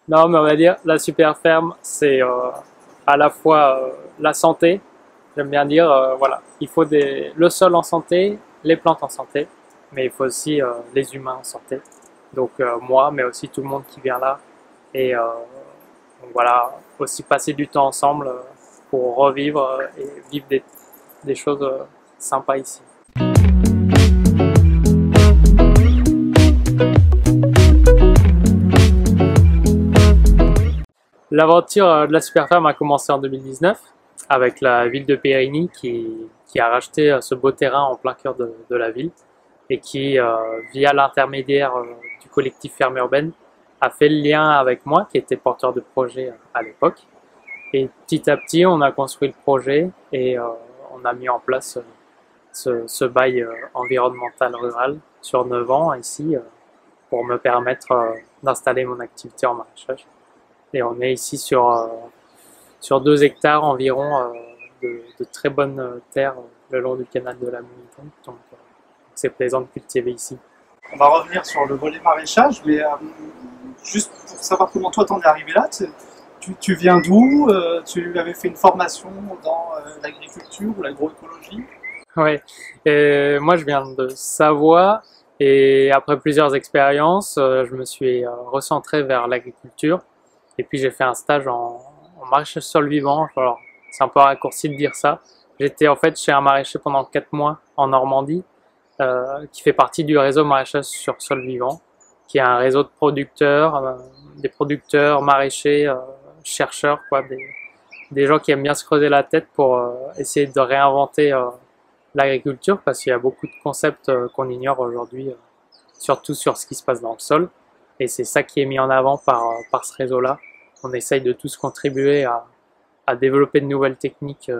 Non, mais on va dire la super ferme, c'est à la fois la santé. J'aime bien dire, voilà, il faut le sol en santé, les plantes en santé, mais il faut aussi les humains en santé. Donc moi, mais aussi tout le monde qui vient là. Et donc voilà, aussi passer du temps ensemble pour revivre et vivre des choses sympas ici. L'aventure de la super ferme a commencé en 2019 avec la ville de Périgny qui a racheté ce beau terrain en plein cœur de la ville et qui, via l'intermédiaire du collectif Ferme Urbaine, a fait le lien avec moi qui était porteur de projet à l'époque. Et petit à petit, on a construit le projet et on a mis en place ce bail environnemental rural sur 9 ans ici pour me permettre d'installer mon activité en maraîchage. Et on est ici sur 2 hectares environ de très bonnes terres le long du canal de la Ménitente. Donc c'est plaisant de cultiver ici. On va revenir sur le volet maraîchage, mais juste pour savoir comment toi t'en es arrivé là, tu viens d'où? Tu avais fait une formation dans l'agriculture ou l'agroécologie? Ouais, moi je viens de Savoie et après plusieurs expériences, je me suis recentré vers l'agriculture et puis j'ai fait un stage en maraîchage sol vivant. Alors c'est un peu raccourci de dire ça. J'étais en fait chez un maraîcher pendant 4 mois en Normandie qui fait partie du réseau maraîchage sur sol vivant, qui est un réseau de producteurs, des producteurs, maraîchers, chercheurs, quoi, des gens qui aiment bien se creuser la tête pour essayer de réinventer l'agriculture parce qu'il y a beaucoup de concepts qu'on ignore aujourd'hui, surtout sur ce qui se passe dans le sol. Et c'est ça qui est mis en avant par ce réseau-là. On essaye de tous contribuer à développer de nouvelles techniques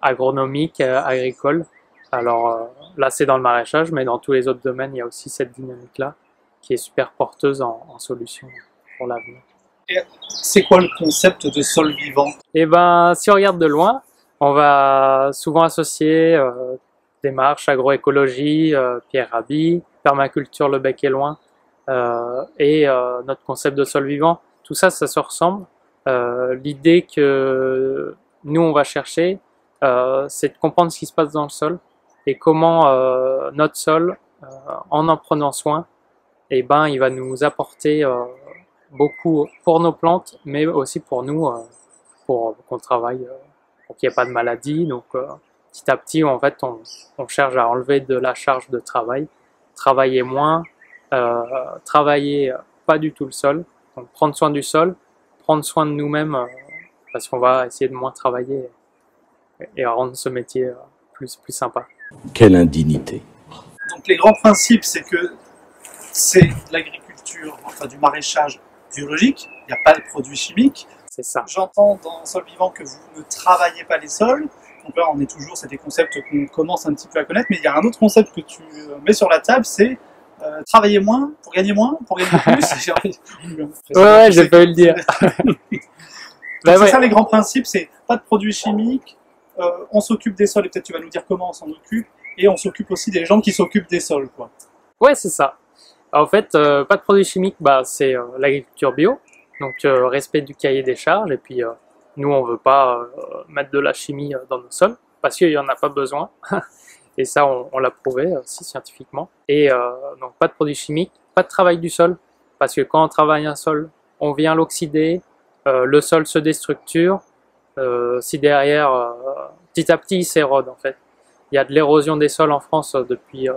agronomiques, agricoles. Alors là, c'est dans le maraîchage, mais dans tous les autres domaines, il y a aussi cette dynamique-là qui est super porteuse en solutions pour l'avenir. Et c'est quoi le concept de sol vivant? Et ben, si on regarde de loin, on va souvent associer démarche agroécologie, Pierre Rabhi, permaculture Le Bec et Loin et notre concept de sol vivant. Tout ça, ça se ressemble. L'idée que nous, on va chercher, c'est de comprendre ce qui se passe dans le sol et comment notre sol, en prenant soin, eh ben, il va nous apporter beaucoup pour nos plantes, mais aussi pour nous, pour qu'on travaille, pour qu'il n'y ait pas de maladie. Donc petit à petit, en fait, on cherche à enlever de la charge de travail, travailler moins, travailler pas du tout le sol, donc prendre soin du sol, prendre soin de nous-mêmes, parce qu'on va essayer de moins travailler et rendre ce métier plus sympa. Quelle indignité! Donc les grands principes, c'est que c'est l'agriculture, enfin du maraîchage biologique, il n'y a pas de produits chimiques. C'est ça. J'entends dans Sol Vivant que vous ne travaillez pas les sols. Donc là, on est toujours, c'est des concepts qu'on commence un petit peu à connaître, mais il y a un autre concept que tu mets sur la table, c'est travailler moins pour gagner plus. Ouais, j'ai pas eu le dire. C'est ça les grands principes, c'est pas de produits chimiques, on s'occupe des sols, et peut-être tu vas nous dire comment on s'en occupe, et on s'occupe aussi des gens qui s'occupent des sols, quoi. Ouais, c'est ça. En fait, pas de produits chimiques, bah, c'est l'agriculture bio, donc respect du cahier des charges, et puis nous, on veut pas mettre de la chimie dans nos sols, parce qu'il y en a pas besoin, et ça, on l'a prouvé aussi scientifiquement. Et donc, pas de produits chimiques, pas de travail du sol, parce que quand on travaille un sol, on vient l'oxyder, le sol se déstructure, si derrière, petit à petit, il s'érode en fait. Il y a de l'érosion des sols en France depuis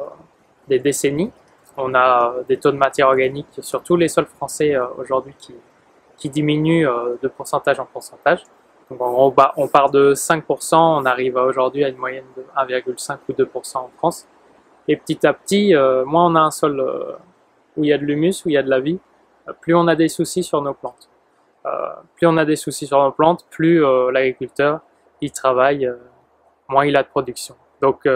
des décennies. On a des taux de matière organique sur tous les sols français aujourd'hui qui diminuent de pourcentage en pourcentage. Donc en gros, on part de 5%, on arrive aujourd'hui à une moyenne de 1,5 ou 2% en France. Et petit à petit, moins on a un sol où il y a de l'humus, où il y a de la vie, plus on a des soucis sur nos plantes. Plus on a des soucis sur nos plantes, plus l'agriculteur il travaille, moins il a de production. Donc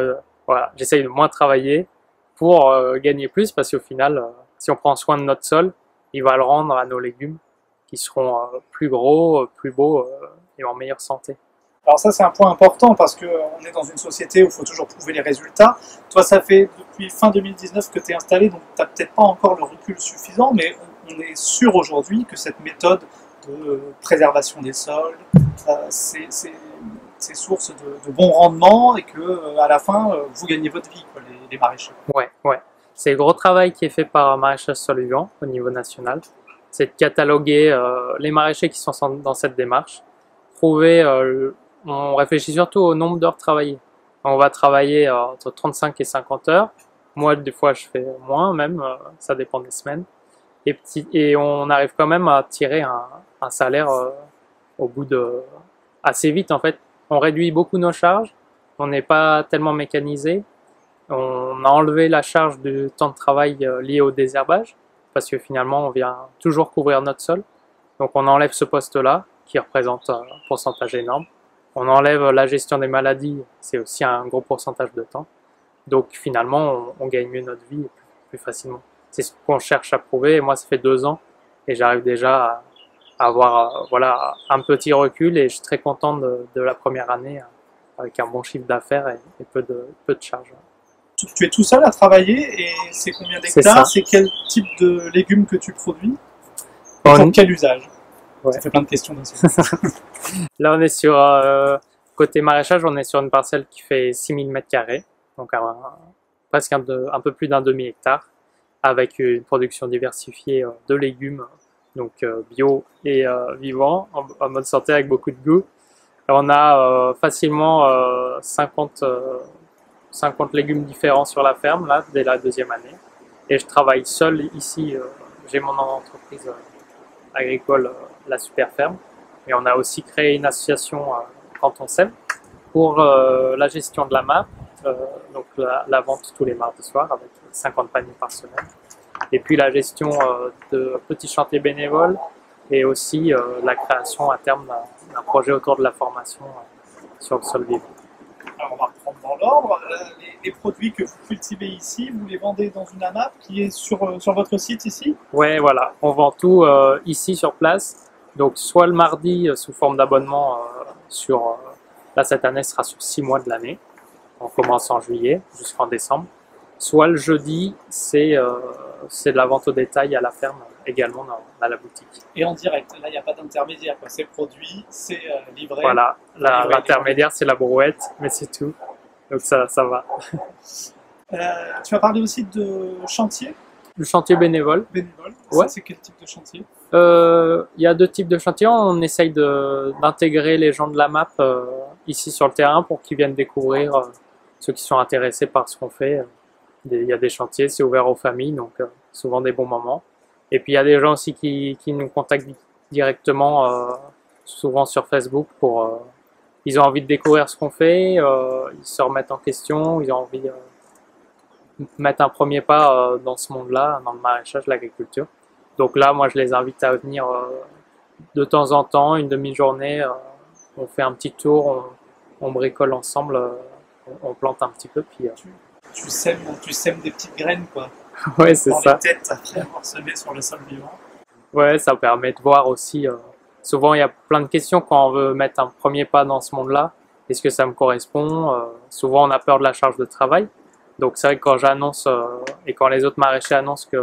voilà, j'essaye de moins travailler pour gagner plus, parce qu'au final, si on prend soin de notre sol, il va le rendre à nos légumes qui seront plus gros, plus beaux et en meilleure santé. Alors ça, c'est un point important parce qu'on est dans une société où il faut toujours prouver les résultats. Toi, ça fait depuis fin 2019 que tu es installé, donc tu n'as peut-être pas encore le recul suffisant, mais on est sûr aujourd'hui que cette méthode de préservation des sols, c'est source de bons rendements et que à la fin, vous gagnez votre vie, quoi, les maraîchers. Ouais, ouais. C'est le gros travail qui est fait par Maraîchage Sol Vivant au niveau national. C'est de cataloguer les maraîchers qui sont dans cette démarche. On réfléchit surtout au nombre d'heures travaillées. On va travailler entre 35 et 50 heures. Moi, des fois, je fais moins même, ça dépend des semaines. Et on arrive quand même à tirer un salaire au bout de assez vite en fait. On réduit beaucoup nos charges, on n'est pas tellement mécanisé. On a enlevé la charge du temps de travail lié au désherbage, parce que finalement on vient toujours couvrir notre sol. Donc on enlève ce poste-là, qui représente un pourcentage énorme. On enlève la gestion des maladies, c'est aussi un gros pourcentage de temps. Donc finalement on gagne mieux notre vie plus facilement. C'est ce qu'on cherche à prouver, et moi ça fait 2 ans, et j'arrive déjà à avoir voilà, un petit recul, et je suis très content de la première année, avec un bon chiffre d'affaires et peu de charges. Tu es tout seul à travailler, et c'est combien d'hectares? C'est quel type de légumes que tu produis? Et pour quel usage? Ouais. Ça fait plein de questions d'un seul. Là on est sur, côté maraîchage, on est sur une parcelle qui fait 6000 m², donc presque un peu plus d'un demi-hectare, avec une production diversifiée de légumes, donc bio et vivants, en mode santé avec beaucoup de goût. Et on a facilement 50 légumes différents sur la ferme, là, dès la 2e année. Et je travaille seul ici, j'ai mon entreprise agricole, la Super Ferme. Et on a aussi créé une association Canton Sèvres pour la gestion de la MAP, donc la vente tous les mardis soirs avec 50 paniers par semaine. Et puis la gestion de petits chantiers bénévoles, et aussi la création à terme d'un projet autour de la formation sur le sol vivant. Alors on va reprendre dans l'ordre. Les produits que vous cultivez ici, vous les vendez dans une AMAP qui est sur votre site ici? Ouais, voilà, on vend tout ici sur place. Donc soit le mardi sous forme d'abonnement là cette année sera sur 6 mois de l'année. On commence en juillet jusqu'en décembre. Soit le jeudi, c'est de la vente au détail à la ferme, également à la boutique. Et en direct, là il n'y a pas d'intermédiaire, c'est produit, c'est livré. Voilà, l'intermédiaire c'est la brouette, mais c'est tout, donc ça va. Tu as parlé aussi de chantier? Le chantier bénévole. Bénévole, ouais. C'est quel type de chantier? Il y a 2 types de chantiers, on essaye d'intégrer les gens de la MAP ici sur le terrain pour qu'ils viennent découvrir, ceux qui sont intéressés par ce qu'on fait. Il y a des chantiers, c'est ouvert aux familles, donc souvent des bons moments. Et puis il y a des gens aussi qui nous contactent directement, souvent sur Facebook, ils ont envie de découvrir ce qu'on fait, ils se remettent en question, ils ont envie de mettre un premier pas dans ce monde-là, dans le maraîchage, l'agriculture. Donc là, moi je les invite à venir de temps en temps, une demi-journée, on fait un petit tour, on bricole ensemble, on plante un petit peu, puis... Tu sèmes des petites graines, quoi. Ouais, c'est ça. Dans les têtes après avoir semé sur le sol vivant. Ouais, ça permet de voir aussi. Souvent, il y a plein de questions quand on veut mettre un premier pas dans ce monde-là. Est-ce que ça me correspond? Souvent, on a peur de la charge de travail. Donc, c'est vrai que quand j'annonce et quand les autres maraîchers annoncent que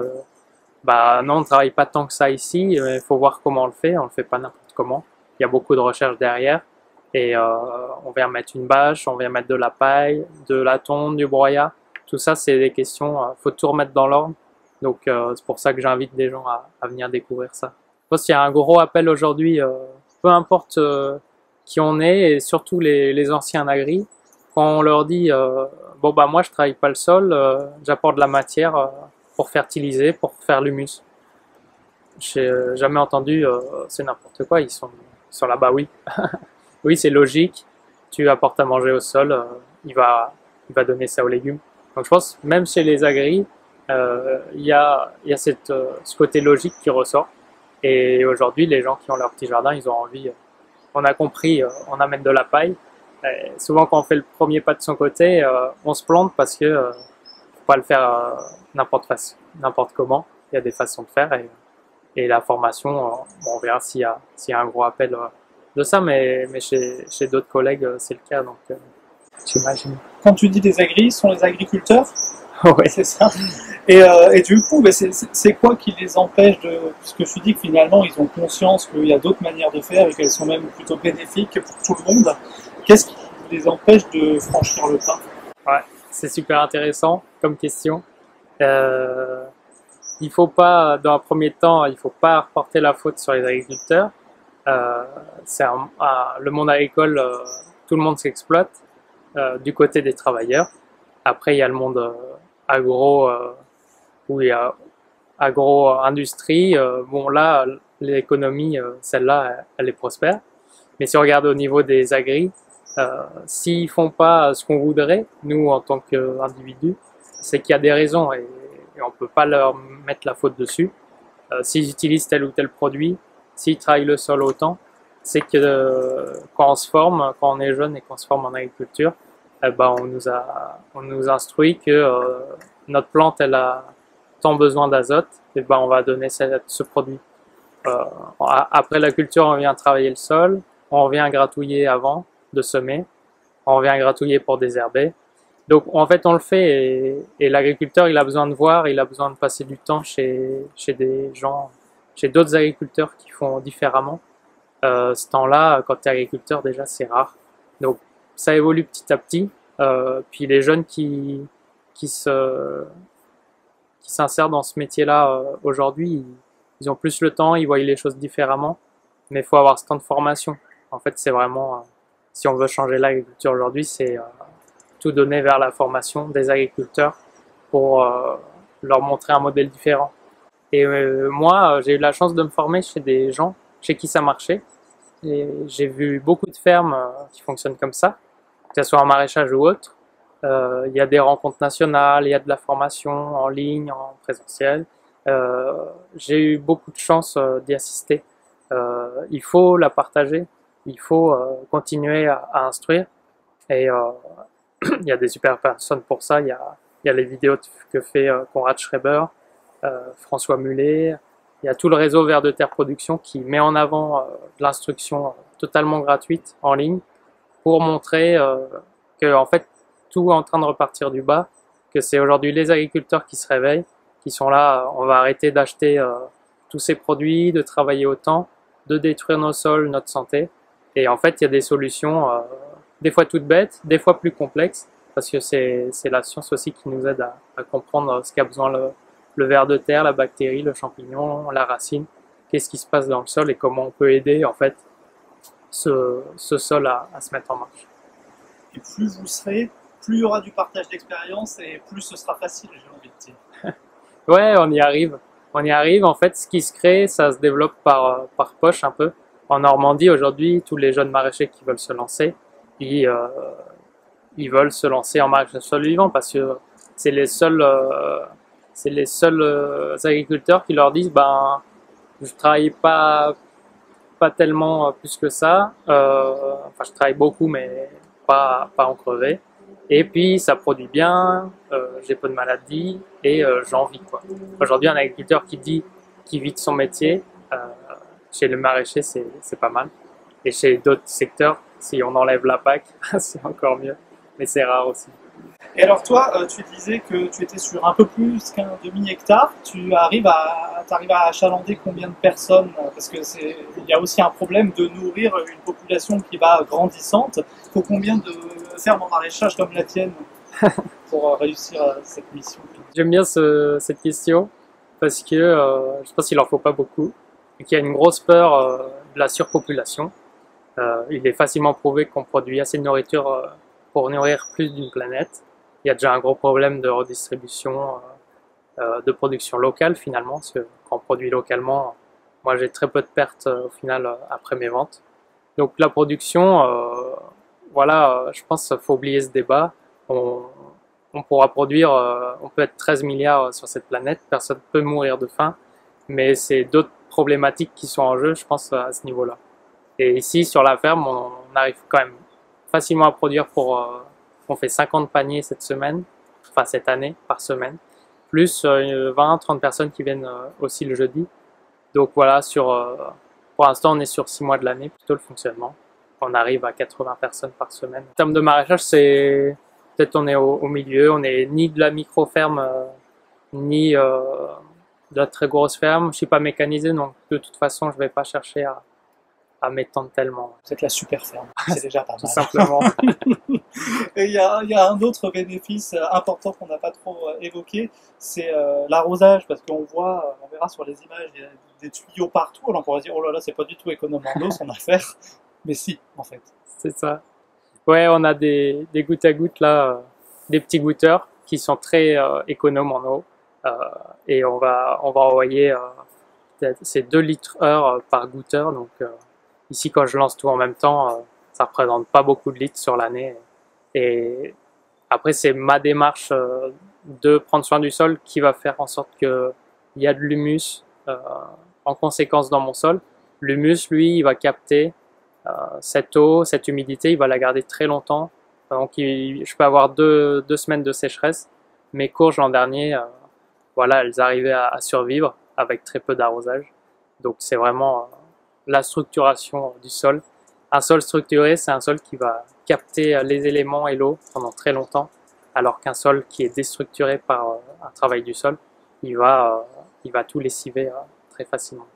non, on ne travaille pas tant que ça ici, il faut voir comment on le fait. On ne le fait pas n'importe comment. Il y a beaucoup de recherche derrière. Et on vient mettre une bâche, on vient mettre de la paille, de la tonte, du broyat. Tout ça, c'est des questions, faut tout remettre dans l'ordre. Donc c'est pour ça que j'invite des gens à venir découvrir ça. Je pense qu'il y a un gros appel aujourd'hui, peu importe qui on est, et surtout les anciens agris. Quand on leur dit, moi je travaille pas le sol, j'apporte de la matière pour fertiliser, pour faire l'humus. J'ai jamais entendu, c'est n'importe quoi, ils sont là-bas, oui. Oui, c'est logique, tu apportes à manger au sol, il va donner ça aux légumes. Donc je pense, même chez les agris, il y a ce côté logique qui ressort. Et aujourd'hui, les gens qui ont leur petit jardin, ils ont envie, on a compris, on amène de la paille. Et souvent, quand on fait le premier pas de son côté, on se plante parce que faut pas le faire n'importe comment. Il y a des façons de faire, et la formation, on verra s'il y a un gros appel de ça, mais chez d'autres collègues, c'est le cas, donc j'imagine. Quand tu dis des agris, sont les agriculteurs? Ouais. C'est ça. Et du coup, c'est quoi qui les empêche de... Puisque tu dis que finalement, ils ont conscience qu'il y a d'autres manières de faire et qu'elles sont même plutôt bénéfiques pour tout le monde. Qu'est-ce qui les empêche de franchir le pas? Ouais, c'est super intéressant comme question. Euh, il faut pas, dans un premier temps, il faut pas reporter la faute sur les agriculteurs. Euh, le monde agricole, tout le monde s'exploite du côté des travailleurs. Après, il y a le monde agro, où il y a agro-industrie. Bon, là, l'économie, celle-là, elle est prospère. Mais si on regarde au niveau des agris, s'ils font pas ce qu'on voudrait, nous, en tant qu'individus, c'est qu'il y a des raisons et on peut pas leur mettre la faute dessus. S'ils utilisent tel ou tel produit, s'ils travaillent le sol autant, c'est que quand on se forme, quand on est jeune et qu'on se forme en agriculture, eh ben on nous instruit que notre plante elle a tant besoin d'azote, et ben on va donner ce produit. Euh, Après la culture, on vient travailler le sol, on vient gratouiller avant de semer, on vient gratouiller pour désherber. Donc en fait on le fait et l'agriculteur il a besoin de voir, il a besoin de passer du temps chez des gens, chez d'autres agriculteurs qui font différemment. Ce temps-là, quand tu es agriculteur déjà c'est rare. Donc ça évolue petit à petit. Puis les jeunes qui se qui s'insèrent dans ce métier-là aujourd'hui, ils ont plus le temps, ils voient les choses différemment, mais il faut avoir ce temps de formation. En fait, c'est vraiment, si on veut changer l'agriculture aujourd'hui, c'est tout donner vers la formation des agriculteurs pour leur montrer un modèle différent. Et moi, j'ai eu la chance de me former chez des gens chez qui ça marchait. Et j'ai vu beaucoup de fermes qui fonctionnent comme ça, que ce soit en maraîchage ou autre. Il y a des rencontres nationales, il y a de la formation en ligne, en présentiel. J'ai eu beaucoup de chance d'y assister. Il faut la partager, il faut continuer à instruire. Et il y a des super personnes pour ça. Il y a les vidéos que fait Konrad Schreiber, François Mullet. Il y a tout le réseau Vers de Terre Production qui met en avant de l'instruction totalement gratuite en ligne pour montrer que en fait tout est en train de repartir du bas, que c'est aujourd'hui les agriculteurs qui se réveillent, qui sont là, on va arrêter d'acheter tous ces produits, de travailler autant, de détruire nos sols, notre santé. Et en fait, il y a des solutions, des fois toutes bêtes, des fois plus complexes, parce que c'est la science aussi qui nous aide à comprendre ce qu'a besoin le ver de terre, la bactérie, le champignon, la racine, qu'est-ce qui se passe dans le sol et comment on peut aider en fait ce sol à se mettre en marche. Et plus vous serez, plus il y aura du partage d'expérience et plus ce sera facile, j'ai envie de dire. Ouais, on y arrive. On y arrive. En fait, ce qui se crée, ça se développe par poche un peu. En Normandie, aujourd'hui, tous les jeunes maraîchers qui veulent se lancer, ils veulent se lancer en maraîchage sol vivant parce que c'est les seuls agriculteurs qui leur disent, ben, je travaille pas tellement plus que ça. Enfin, je travaille beaucoup, mais pas en crever. Et puis, ça produit bien, j'ai peu de maladies et j'en vis, quoi. Aujourd'hui, un agriculteur qui vit de son métier, chez le maraîcher, c'est pas mal. Et chez d'autres secteurs, si on enlève la PAC, c'est encore mieux. Mais c'est rare aussi. Et alors toi, tu disais que tu étais sur un peu plus qu'un demi-hectare. T'arrives à achalander combien de personnes? Parce que il y a aussi un problème de nourrir une population qui va grandissante. Il faut combien de fermes en maraîchage comme la tienne pour réussir cette mission? J'aime bien cette question parce que je pense qu'il en faut pas beaucoup et qu'il y a une grosse peur de la surpopulation. Il est facilement prouvé qu'on produit assez de nourriture pour nourrir plus d'une planète. Il y a déjà un gros problème de redistribution, de production locale finalement, parce que quand on produit localement, moi j'ai très peu de pertes au final après mes ventes. Donc la production, voilà, je pense qu'il faut oublier ce débat. On pourra produire, on peut être 13 milliards sur cette planète, personne ne peut mourir de faim, mais c'est d'autres problématiques qui sont en jeu, je pense, à ce niveau-là. Et ici, sur la ferme, on arrive quand même facilement à produire on fait 50 paniers cette semaine, enfin cette année, par semaine, plus 20-30 personnes qui viennent aussi le jeudi. Donc voilà, pour l'instant, on est sur 6 mois de l'année, plutôt le fonctionnement. On arrive à 80 personnes par semaine. En termes de maraîchage, c'est peut-être on est au milieu, on est ni de la micro-ferme, ni de la très grosse ferme. Je suis pas mécanisé, donc de toute façon, je vais pas chercher à m'étendre tellement. Vous êtes la super ferme, c'est déjà pas mal. Tout simplement. Et il y a un autre bénéfice important qu'on n'a pas trop évoqué, c'est l'arrosage, parce qu'on voit, on verra sur les images, il y a des tuyaux partout, alors on pourrait dire, oh là là, c'est pas du tout économe en eau son affaire, mais si, en fait. C'est ça. Ouais, on a des gouttes à gouttes là, des petits goûteurs qui sont très économes en eau, et on va envoyer c'est 2 litres heure par goûteur, donc ici quand je lance tout en même temps, ça représente pas beaucoup de litres sur l'année. Et après, c'est ma démarche de prendre soin du sol qui va faire en sorte qu'il y a de l'humus en conséquence dans mon sol. L'humus, lui, il va capter cette eau, cette humidité, il va la garder très longtemps. Donc, je peux avoir deux semaines de sécheresse. Mes courges l'an dernier, voilà, elles arrivaient à survivre avec très peu d'arrosage. Donc, c'est vraiment la structuration du sol. Un sol structuré, c'est un sol qui va capter les éléments et l'eau pendant très longtemps, alors qu'un sol qui est déstructuré par un travail du sol, il va tout lessiver très facilement.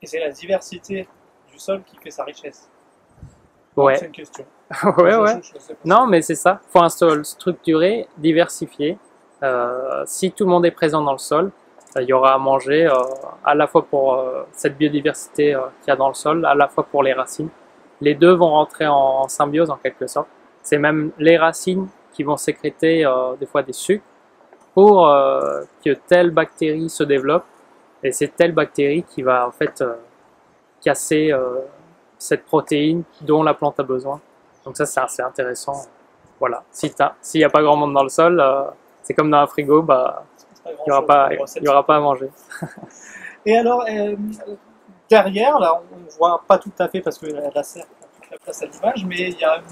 Et c'est la diversité du sol qui fait sa richesse. Ouais. C'est une question. Ouais. Non, mais c'est ça. Il faut un sol structuré, diversifié. Si tout le monde est présent dans le sol, il y aura à manger à la fois pour cette biodiversité qu'il y a dans le sol, à la fois pour les racines. Les deux vont rentrer en symbiose en quelque sorte. C'est même les racines qui vont sécréter des fois des sucres pour que telle bactérie se développe. Et c'est telle bactérie qui va en fait casser cette protéine dont la plante a besoin. Donc ça, c'est assez intéressant. Voilà. S'il n'y a pas grand monde dans le sol, c'est comme dans un frigo, bah, il n'y aura pas à manger. Et alors, derrière, là, on ne voit pas tout à fait parce que la serre prend toute la place à l'image, mais il y a une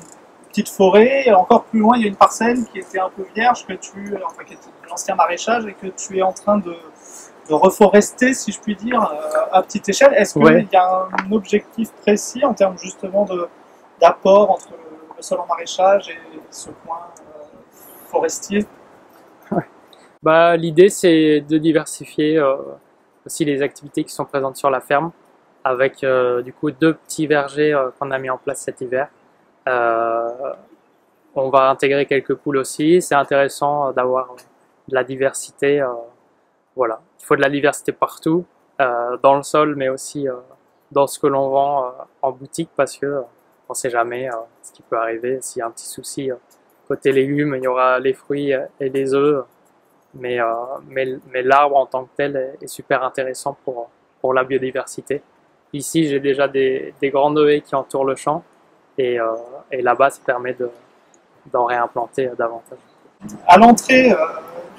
petite forêt, et encore plus loin, il y a une parcelle qui était un peu vierge, qui était de l'ancien maraîchage, et que tu es en train de reforester, si je puis dire, à petite échelle. Est-ce qu'il y a un objectif précis en termes justement d'apport entre le sol en maraîchage et ce coin forestier? Bah, l'idée, c'est de diversifier aussi les activités qui sont présentes sur la ferme, avec du coup 2 petits vergers qu'on a mis en place cet hiver. On va intégrer quelques poules aussi. C'est intéressant d'avoir de la diversité. Voilà, il faut de la diversité partout, dans le sol, mais aussi dans ce que l'on vend en boutique, parce que on ne sait jamais ce qui peut arriver. S'il y a un petit souci côté légumes, il y aura les fruits et les œufs. Mais l'arbre en tant que tel est super intéressant pour la biodiversité. Ici, j'ai déjà des grandes haies qui entourent le champ, et là-bas, ça permet d'en réimplanter davantage. À l'entrée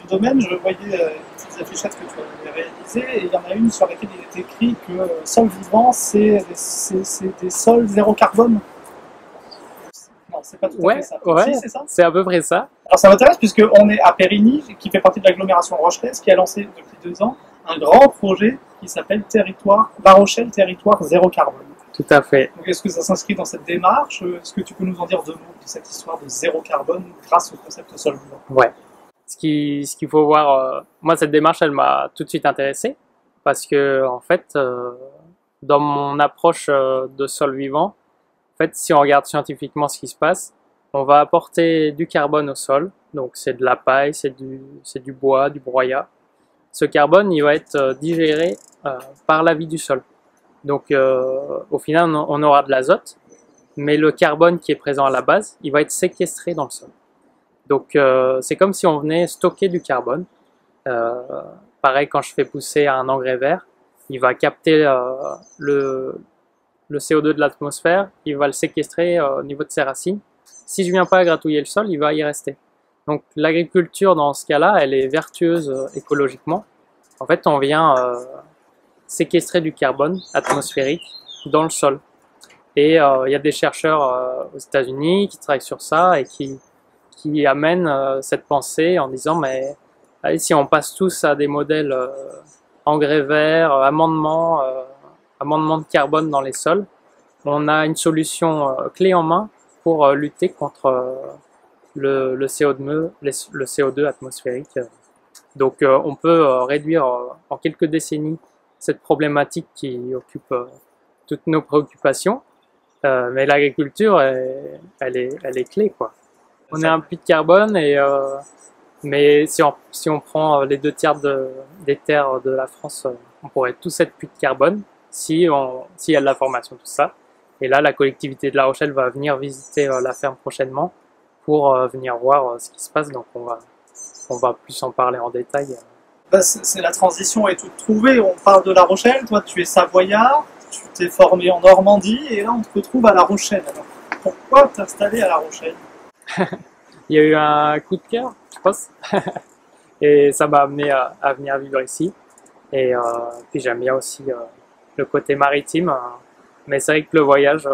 du domaine, je voyais des petites affichettes que tu avais réalisées, et il y en a une sur laquelle il est écrit que sol vivant, c'est des sols zéro carbone. Non, c'est pas tout à fait ça. Ouais, si, c'est à peu près ça. Alors ça m'intéresse puisqu'on est à Périgny, qui fait partie de l'agglomération rochelaise, qui a lancé depuis 2 ans un grand projet qui s'appelle La Rochelle Territoire Zéro Carbone. Tout à fait. Donc est-ce que ça s'inscrit dans cette démarche? Est-ce que tu peux nous en dire 2 mots de cette histoire de zéro carbone grâce au concept sol vivant? Ouais. Ce qu'il faut voir, moi cette démarche, elle m'a tout de suite intéressé, parce que en fait, dans mon approche de sol vivant, en fait, si on regarde scientifiquement ce qui se passe, on va apporter du carbone au sol, donc c'est de la paille, c'est du bois, du broyat. Ce carbone, il va être digéré par la vie du sol. Donc au final, on aura de l'azote, mais le carbone qui est présent à la base, il va être séquestré dans le sol. Donc c'est comme si on venait stocker du carbone. Pareil, quand je fais pousser un engrais vert, il va capter le CO2 de l'atmosphère, il va le séquestrer au niveau de ses racines. Si je ne viens pas gratouiller le sol, il va y rester. Donc l'agriculture, dans ce cas-là, elle est vertueuse écologiquement. En fait, on vient séquestrer du carbone atmosphérique dans le sol. Et il y a des chercheurs aux États-Unis qui travaillent sur ça et qui amènent cette pensée en disant, mais allez, si on passe tous à des modèles engrais verts, amendement de carbone dans les sols, on a une solution clé en main pour lutter contre le CO2 atmosphérique. Donc on peut réduire en quelques décennies cette problématique qui occupe toutes nos préoccupations, mais l'agriculture, elle est clé, quoi. On est un puits de carbone, mais si on prend les 2 tiers des terres de la France, on pourrait tous être puits de carbone s'il y a de la formation, tout ça. Et là, la collectivité de La Rochelle va venir visiter la ferme prochainement pour venir voir ce qui se passe. Donc on va plus en parler en détail. C'est la transition est toute trouvée. On parle de La Rochelle. Toi, tu es savoyard, tu t'es formé en Normandie et là, on te retrouve à La Rochelle. Alors, pourquoi t'installer à La Rochelle? Il y a eu un coup de cœur, je pense, et ça m'a amené à venir vivre ici. Et puis j'aime bien aussi le côté maritime, mais c'est vrai que le voyage,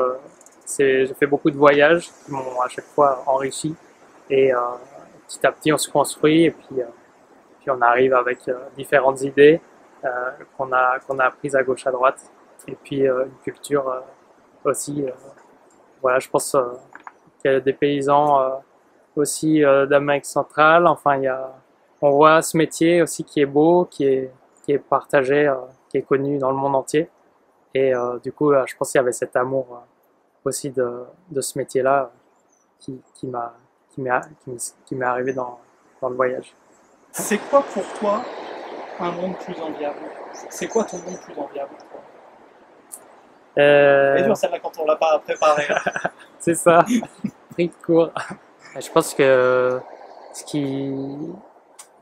j'ai fait beaucoup de voyages qui m'ont à chaque fois enrichi. Et petit à petit, on se construit et puis on arrive avec différentes idées qu'on a apprises à gauche à droite. Et puis une culture aussi. Voilà, je pense qu'il y a des paysans aussi d'Amérique centrale. Enfin, on voit ce métier aussi qui est beau, qui est partagé, qui est connu dans le monde entier. Et du coup, je pense qu'il y avait cet amour aussi de ce métier-là qui m'est arrivé dans le voyage. C'est quoi pour toi un monde plus enviable? C'est quoi ton monde plus enviable pour toi? C'est dur celle-là quand on l'a pas préparé. C'est ça, pris de court. Je pense que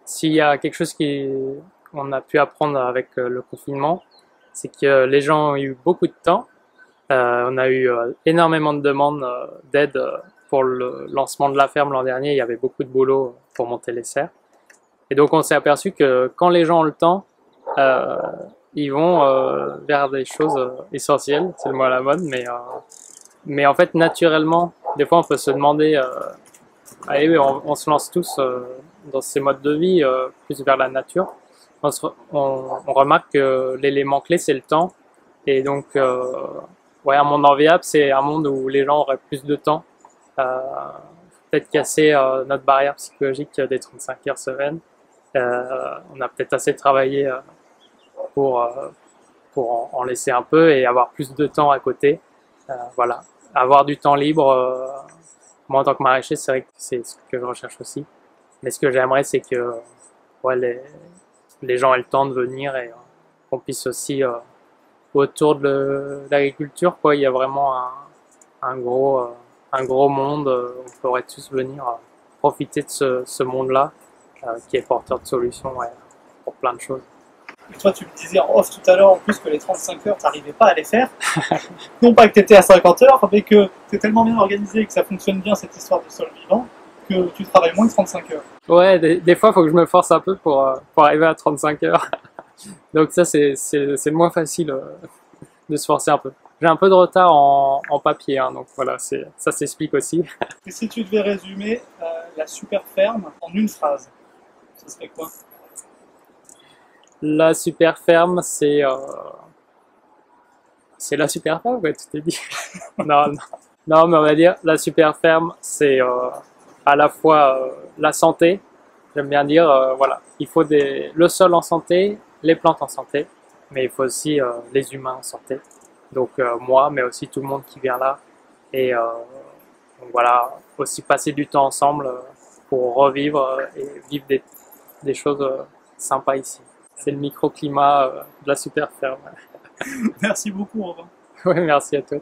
s'il y a quelque chose qu'on a pu apprendre avec le confinement, c'est que les gens ont eu beaucoup de temps. On a eu énormément de demandes d'aide pour le lancement de la ferme l'an dernier. Il y avait beaucoup de boulot pour monter les serres. Et donc on s'est aperçu que quand les gens ont le temps, ils vont vers des choses essentielles, c'est le mot à la mode, mais en fait naturellement, des fois on peut se demander, allez, on se lance tous dans ces modes de vie, plus vers la nature. On remarque que l'élément clé c'est le temps, et donc ouais, un monde enviable c'est un monde où les gens auraient plus de temps, peut-être casser notre barrière psychologique des 35 heures semaine. On a peut-être assez travaillé pour en laisser un peu et avoir plus de temps à côté. Voilà, avoir du temps libre. Moi en tant que maraîcher, c'est vrai que c'est ce que je recherche aussi. Mais ce que j'aimerais, c'est que ouais, les gens aient le temps de venir et qu'on puisse aussi autour de l'agriculture, quoi. Il y a vraiment un gros monde. On pourrait tous venir profiter de ce monde-là qui est porteur de solutions pour plein de choses. Et toi, tu me disais en off tout à l'heure en plus que les 35 heures, tu n'arrivais pas à les faire. Non pas que tu étais à 50 heures, mais que tu es tellement bien organisé et que ça fonctionne bien cette histoire de sol vivant que tu travailles moins de 35 heures. Ouais, des fois, il faut que je me force un peu pour arriver à 35 heures. Donc ça, c'est le moins facile de se forcer un peu. J'ai un peu de retard en papier, hein, donc voilà, ça s'explique aussi. Et si tu devais résumer la super ferme en une phrase, ce serait quoi? La super ferme, c'est la super ferme, ouais, tu t'es dit. Non, mais on va dire la super ferme, c'est à la fois la santé. J'aime bien dire, voilà, il faut le sol en santé, les plantes en santé, mais il faut aussi les humains en santé. Donc moi, mais aussi tout le monde qui vient là. Et donc voilà, aussi passer du temps ensemble pour revivre et vivre des choses sympas ici. C'est le microclimat de la super ferme. Merci beaucoup, Robin. Ouais, merci à toi.